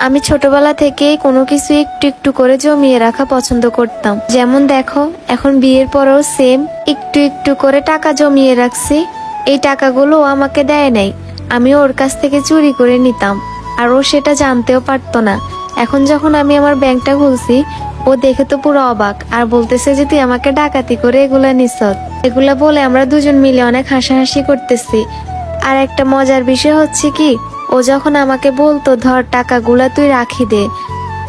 আমি ছোটবেলা থেকেই কোনো কিছু একটু একটু করে জমিয়ে রাখা পছন্দ করতাম। যেমন দেখো, এখন বিয়ের পরেও সেম একটু একটু করে টাকা জমিয়ে রাখছি। এই টাকাগুলো ও আমাকে দেয় নাই, আমি ওর কাছ থেকে চুরি করে নিতাম, আর ও সেটা জানতেও পারতো না। এখন যখন আমি আমার ব্যাংকটা খুলছি, ও দেখে তো পুরো অবাক, আর বলতেছে যে তুই আমাকে ডাকাতি করে এগুলা নিছ। এগুলা বলে আমরা দুজন মিলে অনেক হাসাহাসি করতেছি। আর একটা মজার বিষয় হচ্ছে কি, ও যখন আমাকে বলতো ধর টাকাগুলা তুই রাখি দে,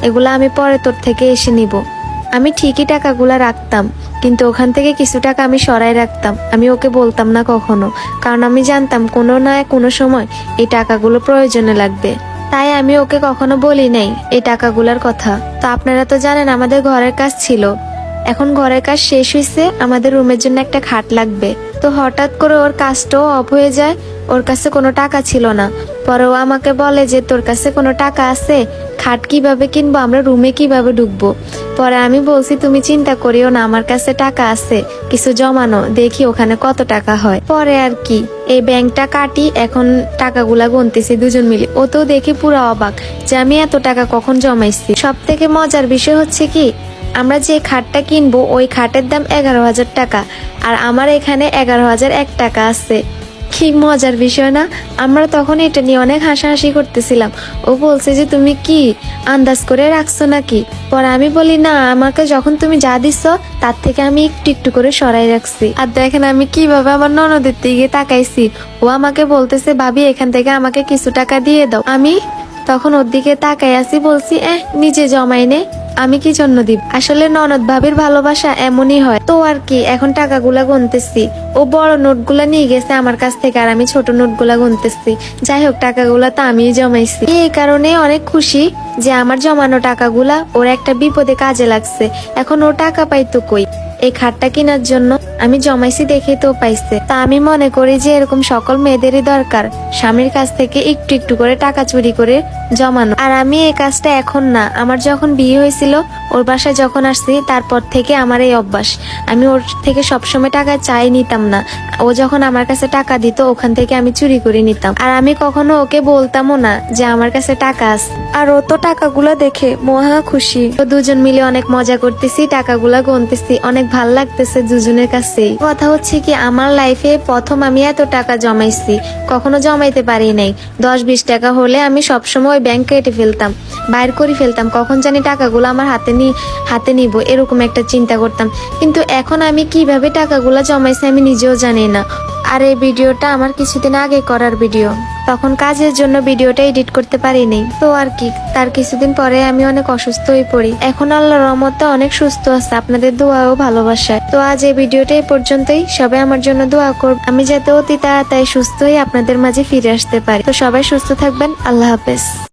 এগুলা আমি পরে তোর থেকে এসে নিব, আমি ঠিকই টাকাগুলা রাখতাম, কিন্তু ওখান থেকে কিছু টাকা আমি সরাই রাখতাম। আমি ওকে বলতাম না কখনো, কারণ আমি জানতাম কোনো না কোনো সময় এই টাকাগুলো প্রয়োজনে লাগবে। তাই আমি ওকে কখনো বলি নাই এই টাকাগুলার কথা। তো আপনারা তো জানেন আমাদের ঘরের কাজ ছিল, এখন ঘরের কাজ শেষ হয়েছে, আমাদের রুমের জন্য একটা খাট লাগবে। তো হঠাৎ করে ওর কাজটাও অফ হয়ে যায়, ওর কাছে কোনো টাকা ছিল না। পরে ও আমাকে বলে যে তোর কাছে কোনো টাকা আছে, খাট কিভাবে কিনবো, আমরা রুমে কিভাবে ঢুকবো। পরে আমি বলছি তুমি চিন্তা করিও না, আমার কাছে টাকা আছে, কিছু জমানো, দেখি ওখানে কত টাকা হয়। পরে আর কি এই ব্যাংকটা কাটি, এখন টাকাগুলা গুনতেছি দুজন মিলে। ও তো দেখি পুরো অবাক যে আমি এত টাকা কখন জমাইছি। সব থেকে মজার বিষয় হচ্ছে কি, আমরা যে খাটটা কিনবো ওই খাটের দাম 11,000 টাকা, আর আমার এখানে 11,001 টাকা আছে। কি মজার বিষয় না? আমরা তখন এটা নিয়ে অনেক হাসাহাসি করতেছিলাম। ও বলছে যে তুমি কি আন্দাজ করে রাখছো নাকি? পরে আমি বলি না, আমাকে যখন তুমি যা দিচ্ছ তার থেকে আমি একটু একটু করে সরাই রাখছি। আর দেখেন আমি কিভাবে আমার ননদের দিকে তাকাইছি। ও আমাকে বলতেছে ভাবি এখান থেকে আমাকে কিছু টাকা দিয়ে দাও। আমি তখন ওর দিকে তাকাই আছি, বলছি নিজে জমাই নে, আমি কি জন্য দিব। আসলে ননদ ভাবির ভালোবাসা এমনই হয়। তো আর কি, এখন টাকাগুলা গুনতেছি। ও বড় নোটগুলা নিয়ে গেছে আমার কাছ থেকে, আর আমি ছোট নোটগুলা গুনতেছি। যাই হোক, টাকাগুলা তো আমিই জমাইছি। এই কারণে অনেক খুশি যে আমার জমানো টাকাগুলা ওর একটা বিপদে কাজে লাগছে। এখন ও টাকা পাইতো কই? এই খাটটা কেনার জন্য আমি জমাইছি দেখে তো পাইছে। তা আমি মনে করি যে এরকম সকল মেয়েদেরই দরকার স্বামীর কাছ থেকে একটু একটু করে টাকা চুরি করে জমানো। আর আমি এই কাজটা এখন না, আমার যখন বিয়ে হয়েছিল, ওর বাসায় যখন আসছি তারপর থেকে আমার এই অভ্যাস। আমি ওর থেকে সবসময় টাকা চাই নিতাম না। ও যখন আমার কাছে টাকা দিত ওখান থেকে আমি চুরি করে নিতাম, আর আমি কখনো ওকে বলতামও না যে আমার কাছে টাকা আছে। আর ও তো টাকাগুলো দেখে মহা খুশি। তো দুজন মিলে অনেক মজা করতেছি, টাকাগুলা গুনতেছি, অনেক ভাল লাগতেছে দুজনের কাছেই। কথা হচ্ছে কি, আমার লাইফে প্রথম আমি এত টাকা জমাইছি, কখনো জমাইতে পারি নাই। 10-20 টাকা হলে আমি সবসময় ব্যাংক কেটে ফেলতাম, বাইর করে ফেলতাম, কখন জানি টাকাগুলো আমার হাতে নিব, এরকম একটা চিন্তা করতাম। কিন্তু এখন আমি কিভাবে টাকাগুলা জমাইছি আমি নিজেও জানি না। আর এই ভিডিওটা আমার কিছুদিন আগে করার ভিডিও, তখন কাজের জন্য ভিডিওটা এডিট করতে পারিনি। তো আর কি, তার কিছুদিন পরে আমি অনেক অসুস্থ হয়ে পড়ি। এখন আল্লাহর রহমতে অনেক সুস্থ আছে, আপনাদের দোয়া ও ভালোবাসায়। তো আজ এই ভিডিওটা এই পর্যন্তই। সবাই আমার জন্য দোয়া করব, আমি যাতে অতি তাড়াতাড়ি সুস্থ হয়ে আপনাদের মাঝে ফিরে আসতে পারি। তো সবাই সুস্থ থাকবেন, আল্লাহ হাফেজ।